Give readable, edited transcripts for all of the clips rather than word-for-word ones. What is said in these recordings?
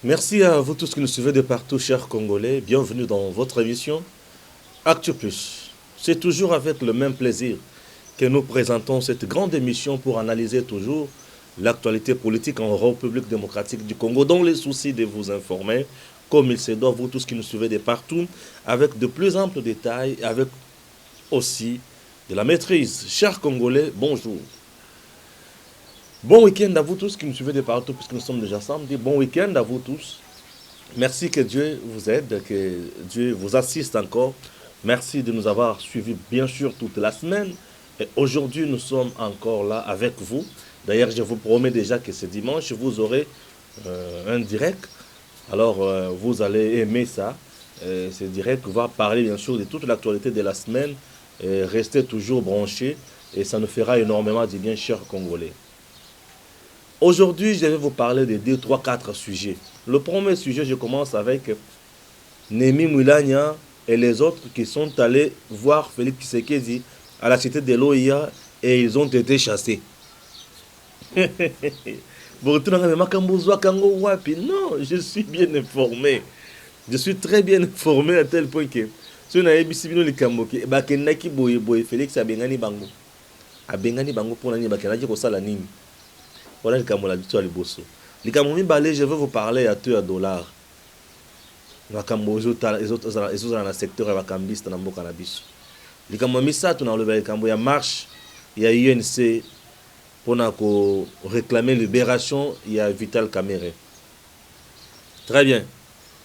Merci à vous tous qui nous suivez de partout, chers Congolais. Bienvenue dans votre émission Actu Plus. C'est toujours avec le même plaisir que nous présentons cette grande émission pour analyser toujours l'actualité politique en République démocratique du Congo, dans les soucis de vous informer, comme il se doit, vous tous qui nous suivez de partout, avec de plus amples détails, avec aussi de la maîtrise. Chers Congolais, bonjour. Bon week-end à vous tous qui nous suivez de partout, puisque nous sommes déjà samedi. Bon week-end à vous tous. Merci, que Dieu vous aide, que Dieu vous assiste encore. Merci de nous avoir suivis, bien sûr, toute la semaine. Et aujourd'hui, nous sommes encore là avec vous. D'ailleurs, je vous promets déjà que ce dimanche, vous aurez un direct. Alors, vous allez aimer ça. Ce direct va parler, bien sûr, de toute l'actualité de la semaine. Et restez toujours branchés. Et ça nous fera énormément du bien, chers Congolais. Aujourd'hui, je vais vous parler de 2, 3, 4 sujets. Le premier sujet, je commence avec Némi Moulania et les autres qui sont allés voir Félix Tshisekedi à la cité de l'OIA et ils ont été chassés. Non, je suis bien informé. Je suis très bien informé à tel point que si on a ebisibino likamboki, bakendaki boye boye Félix abengani bango. Abengani bango pour nani bakendaki kosala nini. Voilà le Cameroun habitué à l'Ibosso. Les Camerounais balais, je vais vous parler à $2. Les Camerounais, les autres dans le secteur de la cambiste dans le cannabis. Les Camerounais, ça, tout dans le Cameroun, il y a marche, il y a UNC pour réclamer libération, il y a Vital Kamere. Très bien.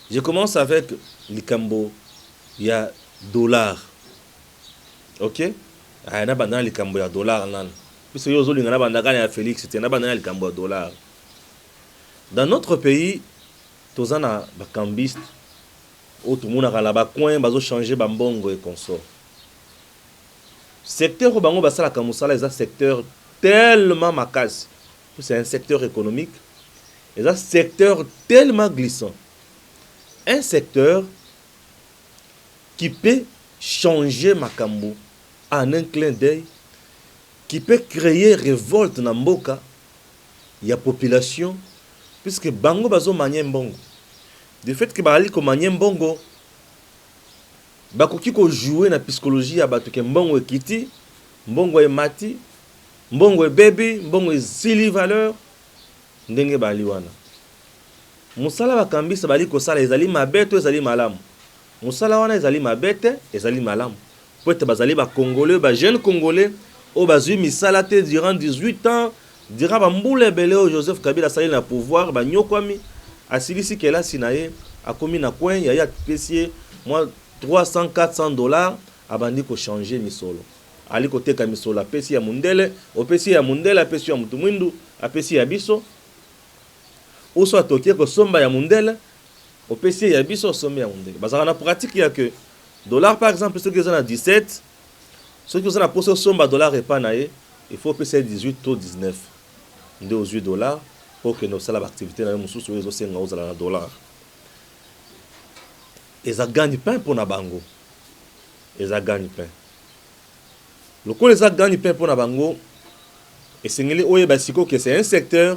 Je commence avec les Camerounais, il y a $. Ok? Il y a les Camerounais, il y a $. Puisque Félix, c'était $. Dans notre pays, tous les cambistes, tout le monde a coin, ils changé bambongo et consort. Secteur où bango basala kamusala est un secteur tellement macasse. C'est un secteur économique. C'est un secteur tellement glissant. Un secteur qui peut changer Makambo en un clin d'œil, qui peut créer révolte dans Mboka, il y a population, puisque Bango bazo manye mbongo. De fait que bali ko manye mbongo, bakoki ko jouer na psychologie ya bato ke mbongo ekiti, mbongo e mati, mbongo e baby, mbongo e zili valeur, ndenge bali wana. Musala bakambisa bali ko sala ezali mabeto ezali malamu. Musala wana ezali mabete ezali malamu. Peut-être bazali ba congolais, ba jeunes congolais au bazui misalate durant 18 ans, dira bamboule belé au Joseph Kabila sali na pouvoir, ba nyokwami asilisi kela sinaye akomi na coin ya pesier moi 300 $400 abandi ko changer misolo. Ali ko teka misolo apesi ya mundele, opesi ya mundele apesi ya mutu mwindu, apesi ya biso. Oso atokie ko somba ya mundele, opesi ya biso somba ya mundele. Bazaka na pratique ya que dollar par exemple ceux qui sont à 17, ceux qui sont à poser somba dollar et pas naé, il faut payer 18 ou 19 de aux $, pour que nos salaires d'activité na musu so ezo senga aux $. Et ça gagne pain pour na bango. Et ça gagne pain. Le coup les gagne pain pour na bango et sengeli oye basiko que c'est un secteur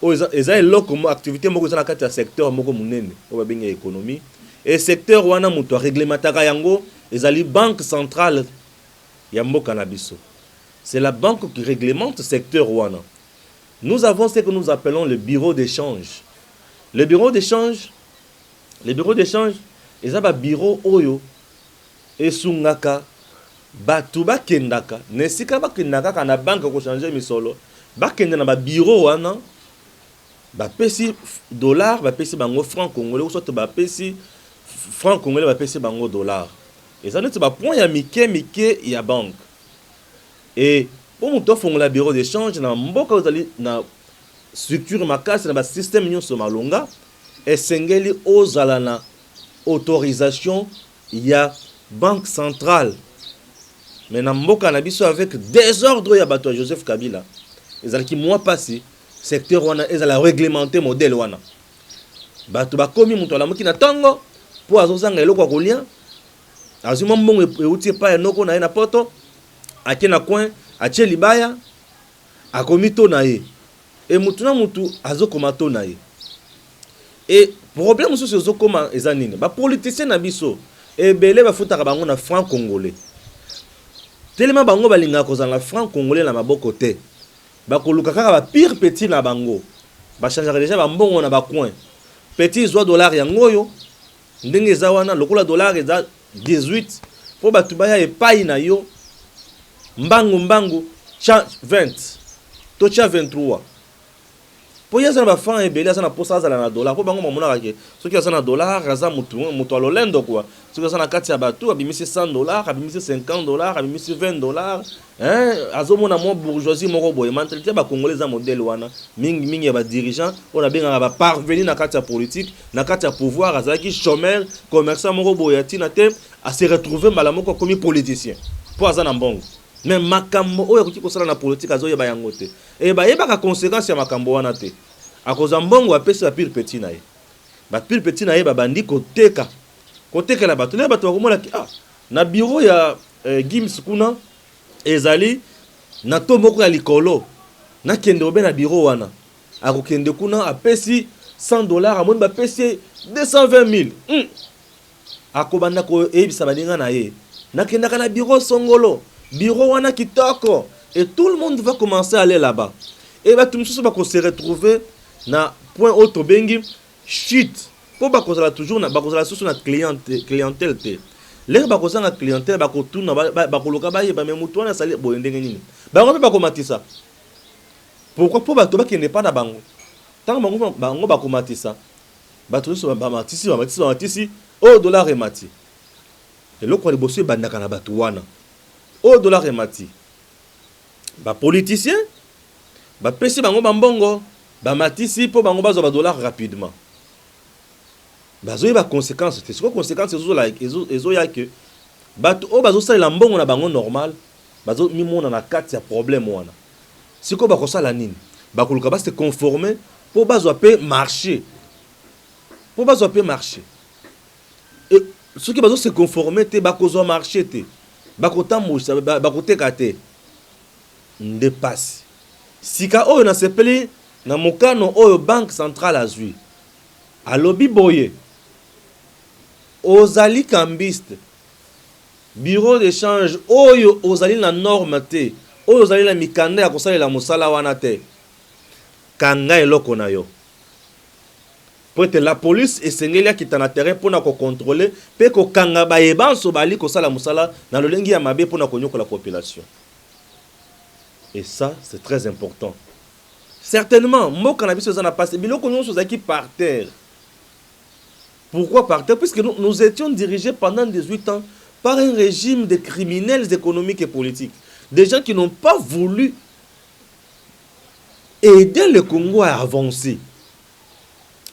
où ils ont loco activité moko na kati ya secteur moko munene o ba benga économie et secteur wana muto réglementaka yango ezali banque centrale ya mboka na biso. C'est la banque qui réglemente le secteur wana. Nous avons ce que nous appelons le bureau d'échange. Le bureau d'échange, ils ont un bureau oyo et sungaka batu bakendaka nesika bakendaka kana banque ko changer misolo bakenda na ba bureau wana ba pesi $, ba pesi bango franc congolais ou soit ba pesi franc congolais ba pesi bango $. Et ça n'est pas point ya mike ya banque. Et pour nous offrir le bureau d'échange, na mboka ozali na structure makasi na ba système nyonso malonga et sengeli ozala na autorisation ya banque centrale. Mais na mboka na biso avec désordre ya bato Joseph Kabila. Ezali ki mois passé secteur wana ezala réglementer modèle wana. Bato bakomi muto la moki na tango pour azozanga eloko kolia. Azuma mbongo euti pa enoko na na poto akena coin atie libaya akomi to na ye. Et mutu na mutu azokoma to na ye. et problème mosusu ezokoma eza nini bapoliticien na biso ebele bafutaka bango na franc congolais telema bango balingaka kozala na franc congolais na maboko te bakoluka kaka bapire petit na bango bachangeaka déjà bambongo na bacoin petit zwa dollar yango oyo ndenge eza wana lokola dollar eza 18 mpo bato baya epai na yo mbangu tya 20 to tya 23 po ya na bafran ebele aza na posa azala na dollar po bango bamonaka ke soki aza na dollar aza moto alolendo kwa soki aza na kati ya bato abimisi 100 dollars abimisi 50 dollars abimisi 20 dollars azomona mwa bourgeoisie moko boye mentalité bakongolais eza modele wana mingi ya badirigant oyo nabengaka baparveni na kati ya politique na kati ya pouvoir azalaki chômeur commerçant moko boye ya ntina te ase retrouve mbala moko akomi politicien po aza na mbongo mais makambo oyo akoki kosala na politique azoyeba yango te e bayebaka conséquence ya makambo wana te akozwa mbongo apesi bapire petit na ye bapire petit na ye babandi kotekela bato na bato bakomonaki na bureau ya Gims kuna ezali na to moko ya likolo nakende obe na bureau wana akokende kuna apesi 100 dollars amoni bapesi 220 000 akobanda koyebisa baninga na ye nakendaka na bureau songolo bureau wana kitoko et tout le monde va commencer à aller là-bas et bato mosusu bakose retrouver na point autre bengi chute po bakozala toujours na bakozala susu na clientèle te lere bakozanga clientèle bakotuna bakoloka bayeba me mutu wana sali boye ndenge nini bango mpe bakomatisa pourquoi po bato bakende pa na bango ntango bango bakomatisa bato nyonso bamatisi oyo dollar emati eloko ya liboso ebandaka na bato wana oyo dollar emati bapoliticien bapesi bango bambongo bamatisi mpo bango bazwa badollar rapidement bazoyeba conséquence te sikoyo conséquence ezoya ke bato oyo bazosalela mbongo na bango normal bazomimona na kati ya problème wana sikoyo bakosala nini bakoluka base conforme mpo bazwa mpe marché soki bazose conforme te bakozwa marché te bakotambwisa bakoteka te nde pasi sika oyo nasepeli na mokano oyo banque centrale azwi alobi boye ozali cambiste bureau d'échange oyo ozali na norme te oyo ozali na mikanda ya kosalela mosala wana te kanga eloko na yo po ete la police esengeli akita na terrain mpona kocontrôle mpe kokanga bayebanso bali kosala mosala na lolengi ya mabe mpona konyokola population. Et ça, c'est très important. Certainement, moi, quand on a passé, nous sommes acquis par terre. Pourquoi par terre? Puisque nous étions dirigés pendant 18 ans par un régime de criminels économiques et politiques. Des gens qui n'ont pas voulu aider le Congo à avancer.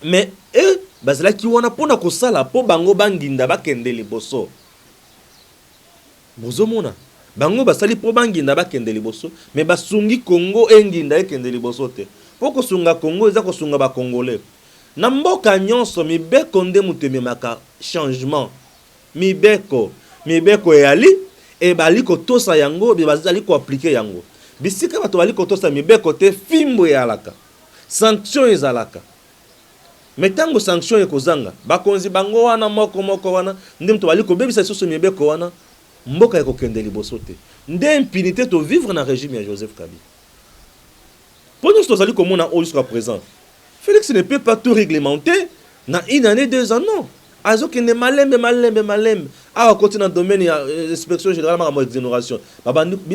Mais eux, c'est là qu'ils ont appris que ça, pour bango banginda bakende liboso. Bozomona. Bango basali po banginda bakende liboso, mais basungi Congo enginda ekende liboso te. Poko sunga Congo eza ko sunga ba Congolais. Na mboka nyonso mibeko nde mutememaka changement. Mibeko yali e bali ko tosa yango bi bazali ko appliquer yango. Bisika bato bali ko tosa mibeko te fimbo ya alaka. Sanction ezalaka. Metango sanction ekozanga, bakonzi bango wana moko wana nde mto bali ko bebisa soso mibeko wana. Mboka yako kende liboso te. Nde impunité to vivre na régime ya Joseph Kabila. Pour nous tous comme on jusqu'à présent. Félix ne peut pas tout réglementer dans une année, 2 ans, non. Azo kende malembe. Ah, continue dans le domaine de l'inspection générale de l'exonération.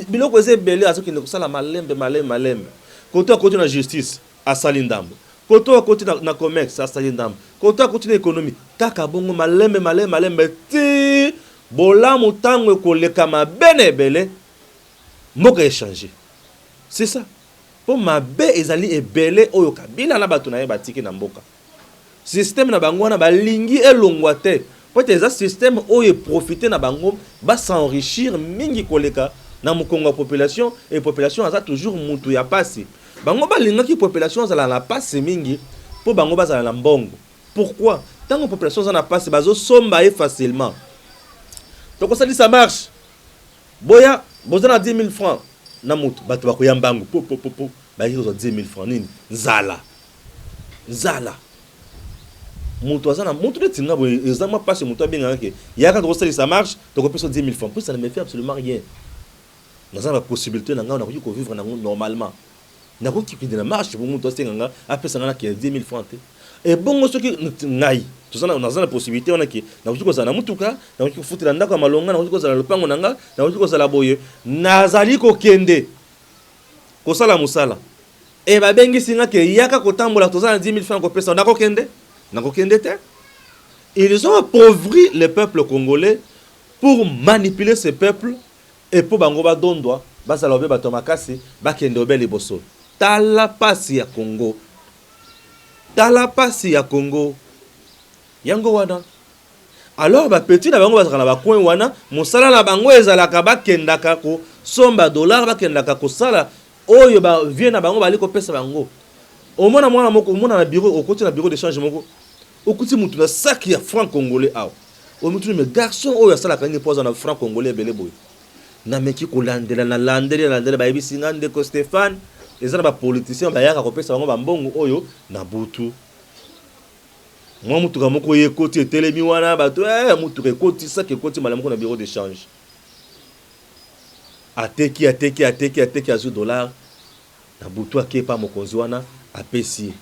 Biloko eze belé azo kende kosala malembe. Koto continue dans la justice à Salindambo. Koto continue dans commerce à Salindambo. Koto continue économie. Kaka bongo malembe ti bola mutango koleka mabene belé. Moka échanger. C'est ça. Pour mabe ezali ebele oyo Kabila na bato na ye batiki na mboka. Système na bango na balingi elongwa te. Peut-être système oyo profiter na bango ba s'enrichir mingi koleka na mukongo population et population aza toujours mutu ya pasi. Bango balinga ki population za la pasi mingi pour bango bazala na mbongo. Pourquoi? Tant que population za na pasi bazo somba e facilement. Donc ça dit ça marche. Boya bozana 10 000 francs. Na mutu bato bakoyambangu ba hizo 10 000 francs nini nzala Moto azana moto de tinga bo ezama passe moto bien que il y a quand ça marche donc on peut se 10 000 francs. Puis ça ne me fait absolument rien. Nous avons la possibilité on a pu vivre normalement. Na ko ki de marche pour moto senga après ça na 10 000 francs. Et bon ce qui ngai tout ça on a la possibilité on a qui na ko za na mutuka na ko futira ndako malonga na ko za le pango nanga na ko za la boye nazali ko kende ko sala musala et ba bengi singa ke yaka ko tambola to za 10 000 francs ko pesa na ko kende. Ils ont appauvri le peuple congolais pour manipuler ce peuple et pour bangoba dondwa basalobe batomakasi bakende obele boso. Tala pasi ya Congo. Tala pasi ya Congo. Yango wana. Alors ba petit na bango basaka na ba coin wana, mosala na bango ezalaka bakendaka ko somba dollar bakendaka ko sala oyo ba vie na bango bali ko pesa bango. Omona mwana moko omona na bureau au côté na bureau de change moko. Okuti mutu na sac ya franc congolais aw. O mutu me garçon oyo asala kangi poza na franc congolais belé boy. Na meki ko landela ba yebi singande ko Stéphane, ezala ba politicien ba yaka ko pesa bango ba mbongo oyo na butu. Moi mutu ka moko ye koti etelemi wana bato mutu ke koti sac ke koti malamu na bureau de change. Ateki azu dollar na butu akepa mokonzi wana apesi.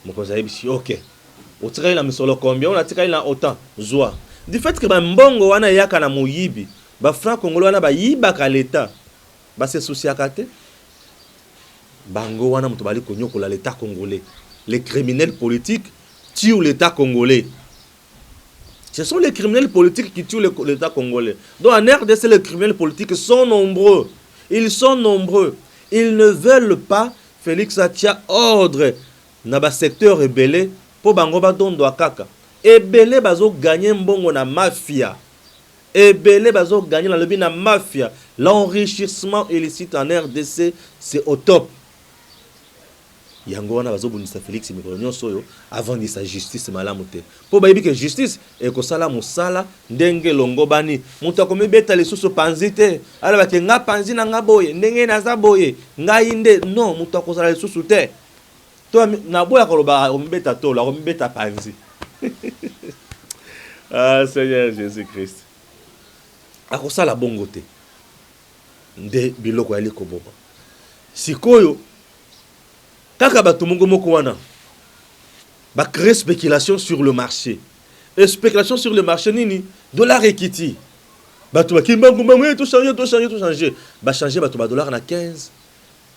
Mokonzi ayebisi OK. On tire la misolo combien on a tiré la autant joie du fait que ba mbongo wana yaka na moyibi ba franc congolais wana ba yiba ka l'état ba se souci akate bango wana muto bali konyokola l'état congolais. Les criminels politiques tuent l'état congolais. Ce sont les criminels politiques qui tuent l'état congolais. Donc en RDC les criminels politiques sont nombreux. Ils sont nombreux. Ils ne veulent pas Félix Atia ordre na ba secteur rebelle pour bangoba dondo akaka. Ebele bazo gagner mbongo na mafia. Ebele bazo gagner na lobi na mafia. L'enrichissement illicite en RDC, c'est au top. Yango wana bazo bunisa Félix Mikolonyo soyo avant de sa justice malamu te. Po bayibi que justice e ko sala musala ndenge longo bani. Mutu akomi beta lisusu panzi te. Ala ba ke nga panzi na nga boye, ndenge na za boye, nga inde non mutu akosala lisusu te. Toi, na boya koloba ombeta tolo, ombeta panzi. Ah Seigneur Jésus-Christ. Akosala bongo te. Nde biloko yali ko boba. Sikoyo kaka bato moko wana ba créer spéculation sur le marché. Et spéculation sur le marché nini dollar equity. Bato ba kimbangu mwe tout changer. Ba changer bato ba dollar na 15,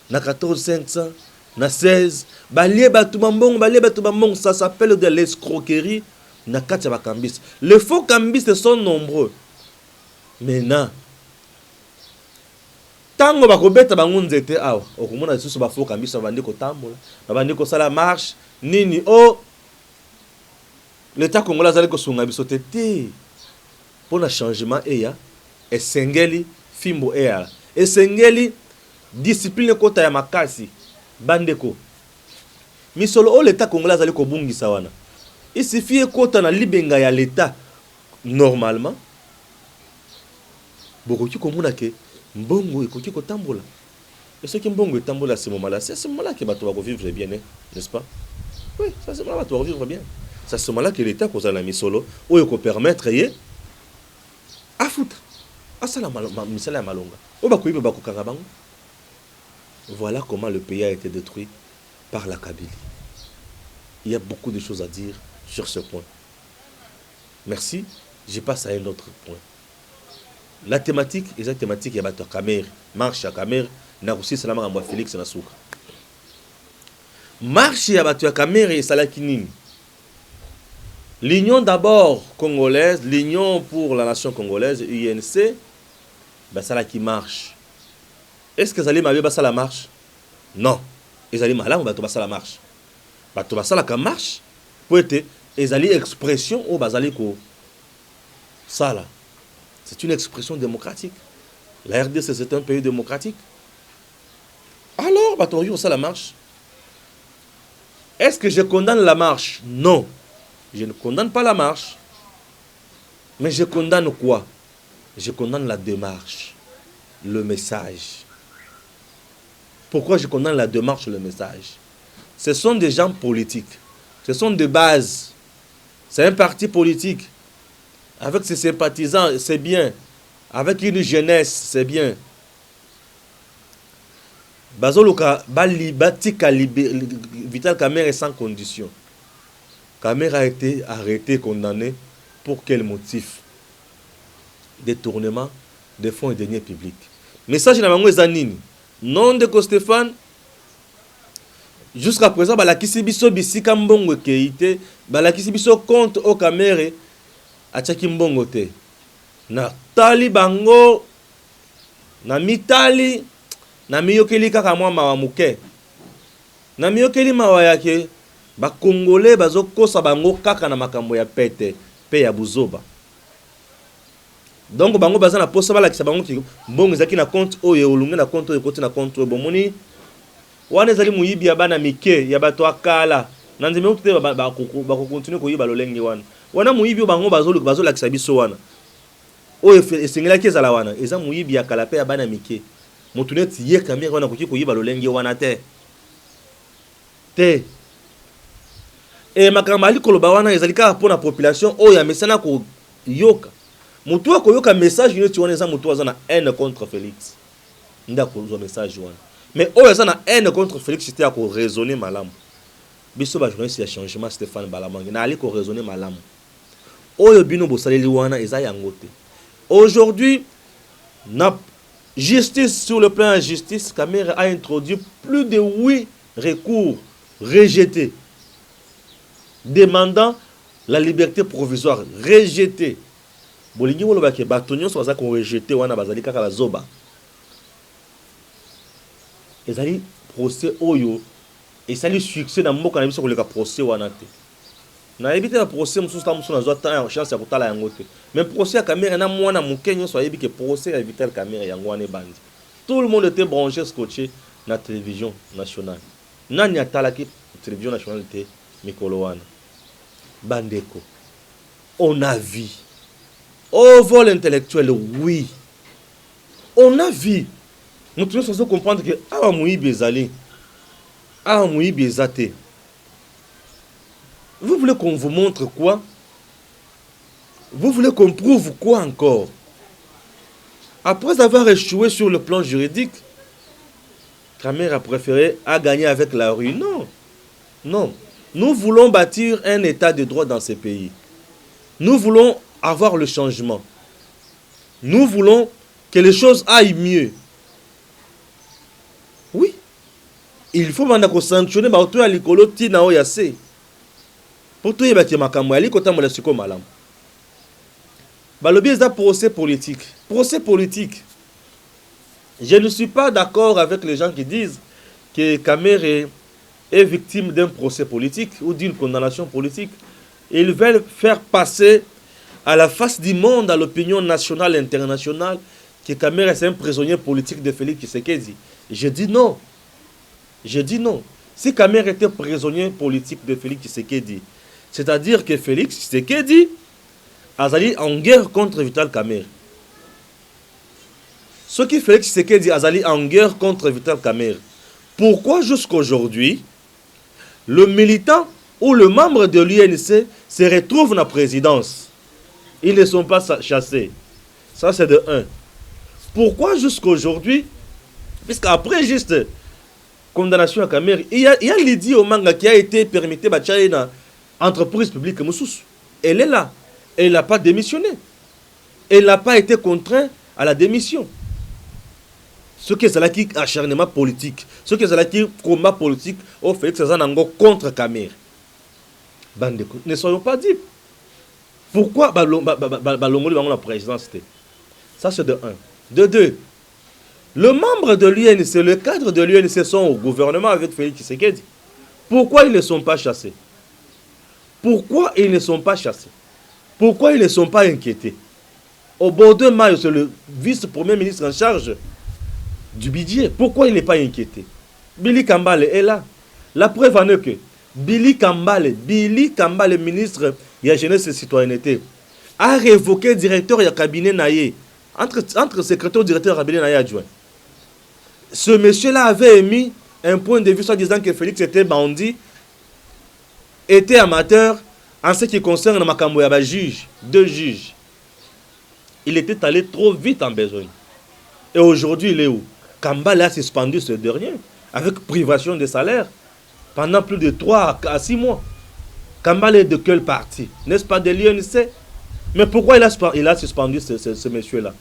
na 14 500. Na 16 balie batu bambong ça s'appelle de l'escroquerie na kati ba kambis. Les faux kambistes sont nombreux. Maintenant tango bakobeta bango nzete awa okomona lisusu ba faux kambistes bandi ko tambola bandi ko sala marche nini l'état congolais azali ko sunga biso te pour le changement eya esengeli fimbo eya esengeli discipline kota ya makasi. Bandeko misolo o l'état congolais azali ko bungisa wana il suffit kota na libenga ya l'état normalement bokoki komona ke mbongo ekoki ko tambola et ce qui mbongo tambola à ce moment-là c'est ce moment-là que bato va vivre bien n'est-ce pas? Oui, ça c'est moment-là bato va vivre bien. C'est ce moment-là que l'état ko zala misolo o ko permettre ye a foutre asala misala malonga o ba koyiba ba ko kanga bango. Voilà comment le pays a été détruit par la Kabylie. Il y a beaucoup de choses à dire sur ce point. Merci. Je passe à un autre point. La thématique, est la thématique il y a Kamer, marche à Kamer, na aussi salama à Félix Nasuka. Marche à Kamer et Salakinine. L'Union d'abord congolaise, l'Union pour la nation congolaise, UNC, ben ça là qui marche. Est-ce que Zali Mabé basa la marche? Non. Ezali Malam bato basa la marche. Bato basa la marche pour être ezali expression au bazali ko sala. C'est une expression démocratique. La RDC c'est un pays démocratique. Alors bato yo ça la marche. Est-ce que je condamne la marche? Non. Je ne condamne pas la marche. Mais je condamne quoi? Je condamne la démarche, le message. Pourquoi je condamne la démarche, le message? Ce sont des gens politiques. Ce sont des bases C'est un parti politique. Avec ses sympathisants, c'est bien. Avec une jeunesse, c'est bien. Bazoluka, Batika, Vital Kamerhe est sans condition. Kamerhe a été arrêté, condamné. Pour quel motif? Détournement des fonds et deniers publics. Message na bango ezanini. Non de Stéphane. Jusqu'à présent, balakisi biso bisika mbongo keite, balakisi biso compte au Kamerhe achaki mbongo te. Na tali bango na mitali na miyokeli kaka mwa mawa muke. Na miyokeli mawa yake ba Congolais bazokosa bango kaka na makambo ya pete pe ya buzoba. Donc bango baza na posa balakisa bango ki mbongo ezaki na compte oyo olunge na compte oyo koti na compte oyo bomoni wana ezali muyibi ya bana mike ya bato akala na nzeme okute ba continue koyiba lolenge wana muyibi bango bazolakisa biso wana oyo esengelaki ezala wana eza muyibi ya kala pe ya bana mike motu neti ye Kamerhe wana koki koyiba lolenge wana te makambo ali koloba wana ezali kaka mpona population oyo amesana koyoka mutu akoyoka message neti wana eza mutu aza na haine contre Félix nde akozwa message wana mais oyo aza na haine contre Félix c'était ako raisonner malamu biso ba journaliste ya changement Stéphane Balamangi na ali ko raisonner malamu oyo bino bosaleli wana eza yango te. Aujourd'hui na justice, sur le plan de justice, Kamerhe a introduit plus de 8 recours rejetés demandant la liberté provisoire rejetée. Bolingi woloba ke batonyo so bazako rejeté wana bazali kaka bazoba. Ezali procès oyo ezali succès na mboka na biso koleka procès wana te. Na éviter le procès mususu tamusu na zwa temps chance ya kotala yango te. Mais procès ya Kamerhe na mwana mukenyo so yebi ke procès ya Vital Kamerhe yango wana bandi. Tout le monde était branché scotché na télévision nationale. Nani atalaki télévision nationale te mikolo wana. Bandeko. On a vu. Au vol intellectuel, oui. On a vu. Nous devons comprendre que awa muyibi ezali. Awa muyibi ezate. Vous voulez qu'on vous montre quoi? Vous voulez qu'on prouve quoi encore? Après avoir échoué sur le plan juridique, Kamerhe a préféré à gagner avec la rue. Non. Non. Nous voulons bâtir un état de droit dans ce pays. Nous voulons avoir le changement. Nous voulons que les choses aillent mieux. Oui. Il faut maintenant sanctionner bato ya likolo tina o yase. Pour tout yebaki makambo ali kota mola siko malam. Balobi eza procès politique. Procès politique. Je ne suis pas d'accord avec les gens qui disent que Kamerhe est victime d'un procès politique ou d'une condamnation politique. Ils veulent faire passer à la face du monde, à l'opinion nationale et internationale, que Kamerhe est un prisonnier politique de Félix Tshisekedi. Je dis non. Je dis non. Si Kamerhe était prisonnier politique de Félix Tshisekedi, c'est-à-dire que Félix Tshisekedi a allé en guerre contre Vital Kamerhe. Ce qui Félix Tshisekedi a allé en guerre contre Vital Kamerhe. Pourquoi jusqu'aujourd'hui, le militant ou le membre de l'UNC se retrouve dans la présidence? Ils ne sont pas chassés. Ça, c'est de 1. Pourquoi jusqu'aujourd'hui, puisqu'après juste condamnation à Kamerhe, il y a Lydie Omanga qui a été permis par une entreprise publique Moussous. Elle est là. Elle n'a pas démissionné. Elle n'a pas été contrainte à la démission. Ce qui est là qui acharnement politique, ce qui est là qui combat politique, au fait que c'est un contre Kamerhe. Bandeko, ne soyons pas dupes. Pourquoi Balongoli va la présidence? Ça c'est de 1. De 2. Le membre de l'UNC, le cadre de l'UNC sont au gouvernement avec Félix Tshisekedi. Pourquoi ils ne sont pas chassés? Pourquoi ils ne sont pas chassés? Pourquoi ils ne sont pas inquiétés? Au Bordeaux Mayo, c'est le vice-premier ministre en charge du budget. Pourquoi il n'est pas inquiété? Billy Kambale est là. La preuve en est que Billy Kambale, ministre de la Jeunesse et Citoyenneté, a révoqué le directeur du cabinet Naye, entre secrétaire et directeur du cabinet Naye adjoint. Ce monsieur-là avait émis un point de vue en disant que Félix était bandit, était amateur, En ce qui concerne Makambo Yaba juge, 2 juges, il était allé trop vite en besogne. Et aujourd'hui, il est où? Kambale a suspendu ce dernier avec privation de salaire pendant plus de 3 à 6 mois. Kambale est de quel parti? N'est-ce pas de l'UNC? Mais pourquoi il a suspendu ce monsieur-là?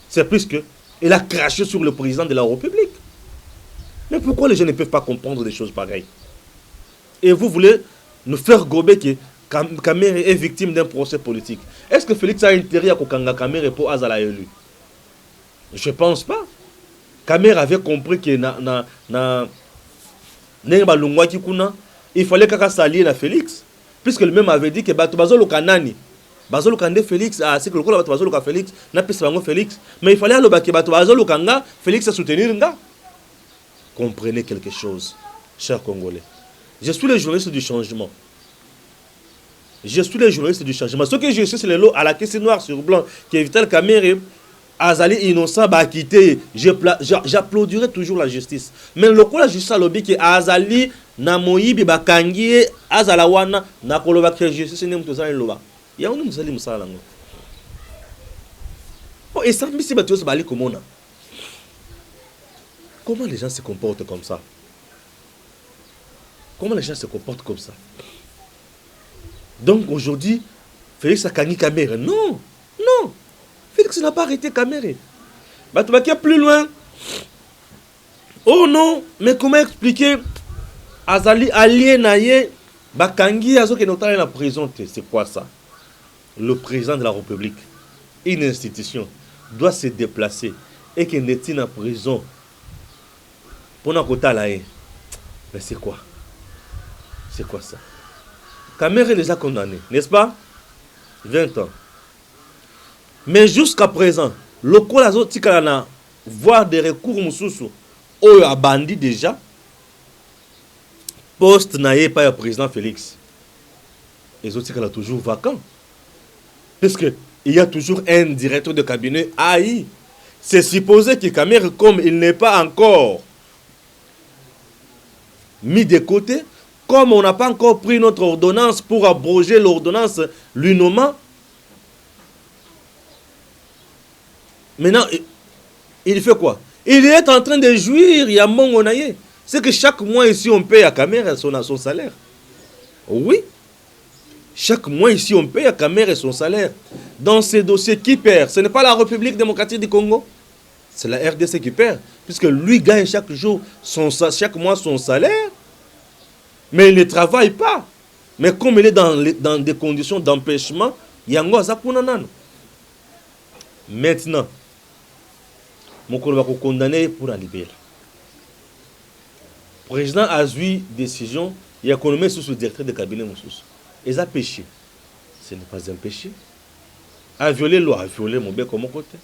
C'est plus que il a craché sur le président de la République. Mais pourquoi les gens ne peuvent pas comprendre des choses pareilles? Et vous voulez nous faire gober que Kamere est victime d'un procès politique. Est-ce que Félix a intérêt à Kokanga Kamere pour Azala élu? Je ne pense pas. Kamere avait compris que il fallait qu'il s'allie à Félix. Puisque le même avait dit que Bazolo Kanani, Bazolo Kande Félix, c'est que le coup Bazolo Félix, n'a pas Félix. Mais il fallait que Bazolo Kanga, Félix a soutenir nga. Comprenez quelque chose, chers Congolais. Je suis le journaliste du changement. Je suis le journaliste du changement. Ce que je suis, c'est le lot à la question noire sur blanc qui évite le caméra. Azali innocent, bah quitter. J'applaudirai toujours la justice. Mais le coup la justice a lobby que Azali na moyibi bakangi azalawana na koloba que justice ne mutozali loba. Ya unu musali musala ngo. Oh et ça misi batos bali komona. Comment les gens se comportent comme ça? Comment les gens se comportent comme ça? Donc aujourd'hui, Félix a kangi Kamere. Non, non. Félix n'a pas arrêté Kamere. Bah tu vas plus loin. Oh non, mais comment expliquer Azali alienaye bakangi azo ke notale la prison? C'est quoi ça? Le président de la République, une institution, doit se déplacer et qu'il n'est pas en prison. Pour nous mais c'est quoi? C'est quoi ça? Kamere les a condamnés, n'est-ce pas? 20 ans. Mais jusqu'à présent, le Kolazo Tikalana voire des recours Moussoussou, ou a bandit déjà, poste n'a pas le président Félix. Les autres sont toujours vacants. Parce qu'il y a toujours un directeur de cabinet AI. C'est supposé que Kamere, comme il n'est pas encore mis de côté, comme on n'a pas encore pris notre ordonnance pour abroger l'ordonnance lui nommant, maintenant, il fait quoi? Il est en train de jouir, il y a mon onaye. C'est que chaque mois ici, on paye à Kamere son salaire. Oui. Chaque mois ici, on paye à Kamere son salaire. Dans ces dossiers, qui perd? Ce n'est pas la République démocratique du Congo. C'est la RDC qui perd. Puisque lui gagne chaque jour, chaque mois son salaire. Mais il ne travaille pas. Mais comme il est dans des conditions d'empêchement, il y a un maintenant, mon collègue va condamner pour la libérer. Le président a eu décision, il a économisé sous le directeur de cabinet. Il a péché. Ce n'est pas un péché. A violé la loi, a violé mon bien comme mon côté.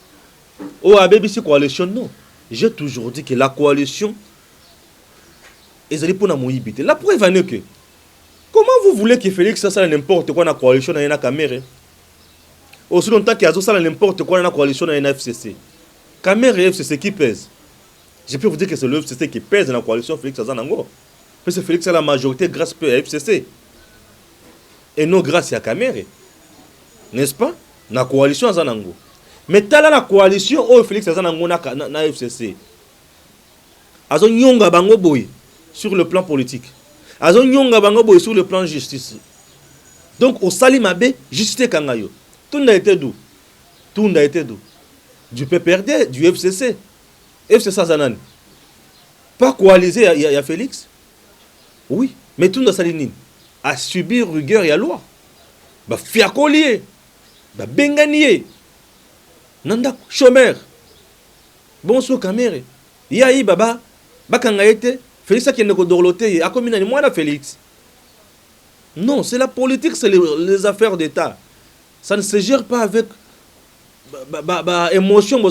Oh, à BBC coalition, non. J'ai toujours dit que la coalition, ils allaient pour la moïbité. La preuve est que, comment vous voulez que Félix ça n'importe quoi dans la coalition dans la caméra? Aussi longtemps qu'il y a ça n'importe quoi dans la coalition dans la FCC. Kamere et FCC qui pèse. Je peux vous dire que c'est le FCC qui pèse dans la coalition Félix Azanango. Parce que Félix a la majorité grâce à FCC. Et non grâce à Kamere. N'est-ce pas? Dans la coalition Azanango. Mais t'as la coalition où Félix Azanango na FCC. Azon nyonga bango boy sur le plan politique. Azon nyonga bango boy sur le plan justice. Donc au Salimabe, justice kangayo. Tout n'a été d'où? Tout n'a été d'où? Du PPRD, du FCC. FCC Zanan. Pas coalisé, il y a Félix. Oui, mais tout n'a salinine. À subir rigueur et à loi. Bah, fiacolier. Bah, benganier. Nanda, chômeur. Bonsoir, Kamere. Yahi, baba. Bakangaete. Félix a qui ne dorloté. A commis moi la Félix. Non, c'est la politique, c'est les affaires d'État. Ça ne se gère pas avec émotion. Moi,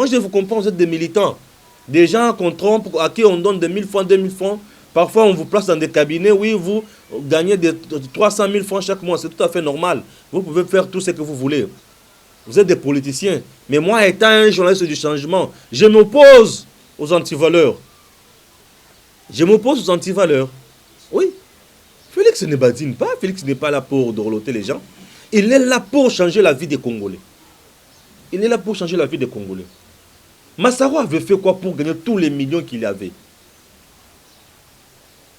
je vous comprends, vous êtes des militants. Des gens qu'on trompe, à qui on donne de 1000 francs, 2000 francs. Parfois, on vous place dans des cabinets. Oui, vous gagnez de 300 000 francs chaque mois. C'est tout à fait normal. Vous pouvez faire tout ce que vous voulez. Vous êtes des politiciens. Mais moi, étant un journaliste du changement, je m'oppose aux antivaleurs. Je m'oppose aux antivaleurs. Oui. Félix Félix ne badine pas, Félix n'est pas là pour dorloter les gens. Il est là pour changer la vie des Congolais. Il est là pour changer la vie des Congolais. Massaro avait fait quoi pour gagner tous les millions qu'il avait?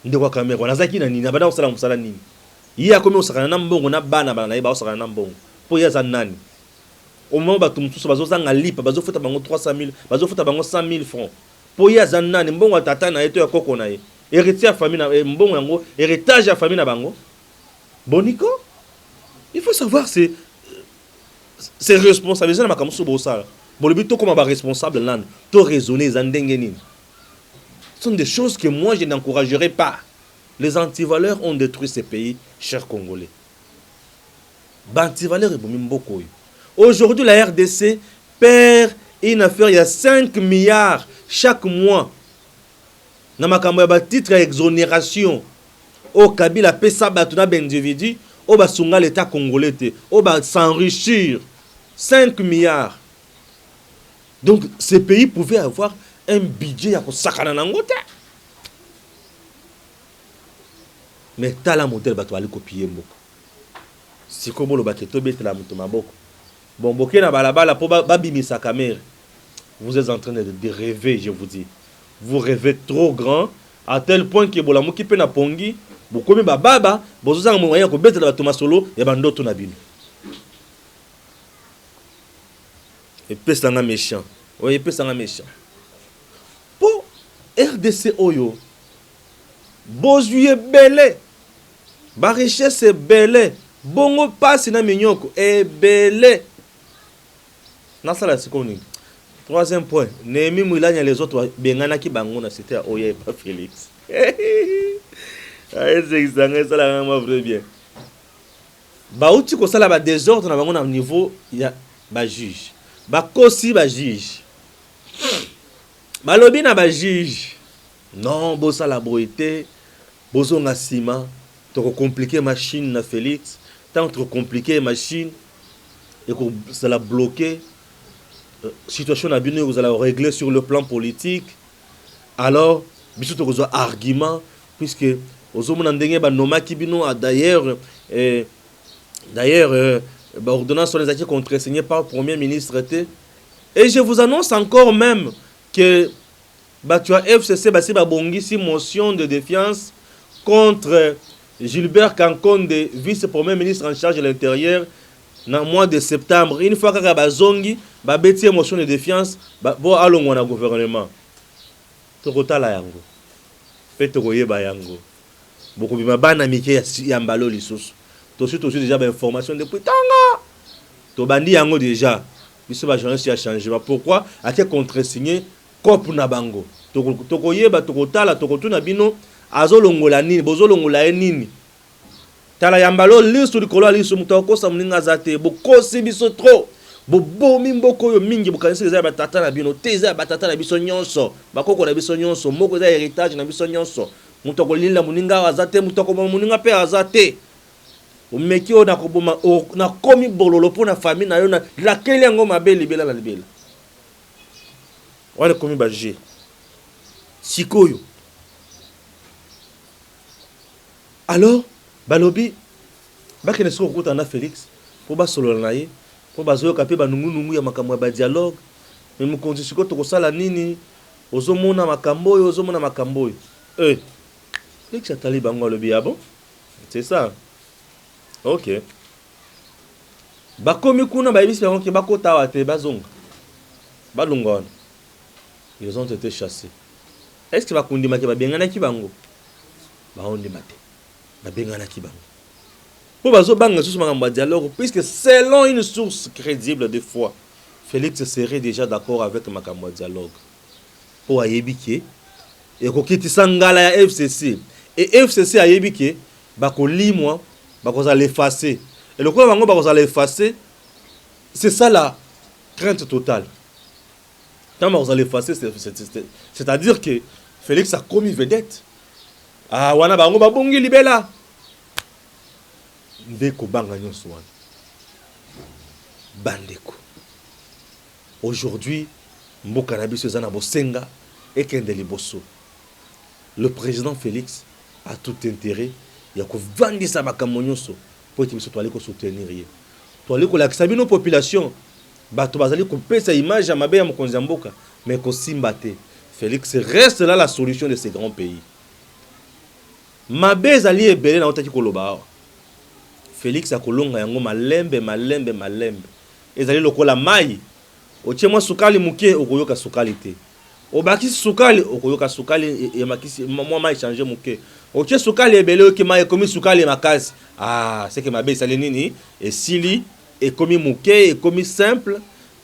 Ndekwa Kamera, on a zaki na nini, abada osala musala nini. Il y a combien osala na mbongo na bana bana ba osala na mbongo. Po ya za nani. Au moment ba tumsusu bazo zanga lipa, bazo futa bango 300 000, bazo futa bango 100 000 francs. Po ya za nani mbongo tata na yeto ya koko na ye. Héritier à famille na mbongo yango, héritage à famille na bango. Boniko, il faut savoir c'est responsabiliser na makamusu bosala. Bon le but to comme ba responsable land, to raisonner zandenge nini. Ce sont des choses que moi je n'encouragerai pas. Les antivaleurs ont détruit ces pays, chers Congolais. Antivaleurs et Bomimboko. Aujourd'hui, la RDC perd une affaire, il y a 5 milliards chaque mois. Dans ma titre exonération. Au Kabila pesa batuna d'individus, au basunga l'État congolais, au bas s'enrichir. 5 milliards. Donc, ces pays pouvaient avoir un budget à sakana nangote. Mais t'as la modèle bato ali copier mboko. Si comme le baketo bete la muto maboko. Bon boké na balabala po babimisa kamera. Vous êtes en train de rêver, je vous dis. Vous rêvez trop grand à tel point que bola moki pe na pongi, bokomi ba baba, bozoza mo moyen ko bete la bato masolo ya bandoto na bino. Et pesa nga méchant. Oui, pesa nga méchant. Pour RDC Oyo, Bozuye belé, ba richesse est belé, bongo passe na minyoko est belé. Nasala sikoni. Troisième point, Némi Moulanya les autres bengana ki bango na c'était Oya et pas Félix. Ah c'est ça la vraiment vrai bien. Ba uti ko sala ba désordre na bango na niveau ya ba juge. Ba kosi ba juge. Ba lobi na ba juge. Non, bossa la boité, bozo na ciment, trop compliqué machine na Félix, tant trop compliqué machine et que ça l'a bloqué. Situation na bino vous allez régler sur le plan politique. Alors, biso to ko argument puisque ozo mona ndenge ba nomaki bino d'ailleurs ba ordonnance sur les actes contresignés par le premier ministre était. Et je vous annonce encore même que tu as FCC basi ba bongisi motion de défiance contre Gilbert Kankonde, vice-premier ministre en charge de l'intérieur dans le mois de septembre. Une fois que ba zongi ba beti motion de défiance bo alongwa na gouvernement. Tokota la yango. Pe tokoyeba yango. Boko bima bana mike ya mbalo lisusu. To surtout déjà ba information depuis tanga. To bandi yango déjà. Biso ba journaliste a changé. Pourquoi a été contresigné Kop na bango. Tokoyeba tokotala tokotuna bino azolongola nini bozolongola nini. Tala yambalo lisu likolo lisu mutoko sa muninga zate bokosi biso trop. Bobomi mboko yo mingi bokanisi za batata na bino teza batata na biso nyonso bakoko na biso nyonso moko za héritage na biso nyonso mutoko lila muninga azate mutoko muninga pe azate. Omeki o na koboma na komi bololo pona famille na yo na laquelle yango mabe libela na libela. Wale komi baje sikoyo. Alors balobi bakene soko kuta na Félix po ba solo na ye po bazoyo kape ba nungu ya makambo ba dialogue mais mu konzi siko to kosala nini ozomona makambo yo ozomona makambo yo Félix atali bango lobi ah bon c'est ça. OK bakomi kuna ba yebisi bango ke bakota wate bazonga balongona. Ils ont été chassés. Est-ce que va kundima ke ba bengana ki bango ba ondi mate ba bengana ki bango pour bazo banga sous makambo dialogue puisque selon une source crédible de foi Félix serait déjà d'accord avec makambo dialogue pour ayebike et ko kitisa ngala ya FCC et FCC ayebike ba ko limwa ba ko za l'effacer et le quoi bango ba ko za l'effacer c'est ça la crainte totale. Quand vous allez effacer, c'est-à-dire que Félix a commis vedette. Ah, wana bango babongi libela. Ndeko banga nyonso wana. Bandeko. Aujourd'hui, mboka na biso ezana bosenga ekende liboso. Le président Félix a tout intérêt ya kovandisa makambo nyonso po ete biso toali kosoutenir ye toali kolakisa bino population bato bazali kopesa image ya mabe ya mokonzi ya mboka mais kosimba te. Félix reste là la solution de ces grands pays. Mabe ezali ebele na otaki koloba awa. Félix akolonga yango malembe malembe malembe. Ezali lokola mai. Otie mwa sukali muke okoyoka sukali te. Obaki sukali okoyoka sukali emakisi mwa mai changer muke. Otie sukali ebele oki mai ekomi sukali makasi. Ah, c'est que mabe ezali nini? Esili ekomi muke ekomi simple.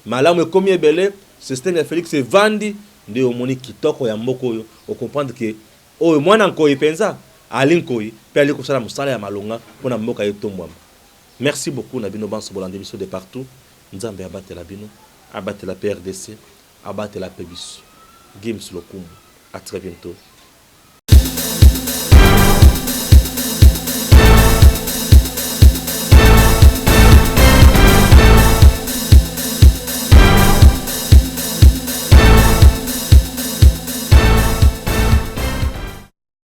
Malamu ekomi ebele. Système ya Félix evandi nde omoni kitoko ya mboko oyo. O comprendre que oyo mwana nkoyi penza alinkoi pe ali kosala musala ya malonga pona mboka etombwama. Merci beaucoup na bino banso bolande biso de partout. Nzambe abatela bino, abatela PRDC, abatela pebiso. Gims Lokumu. À très bientôt.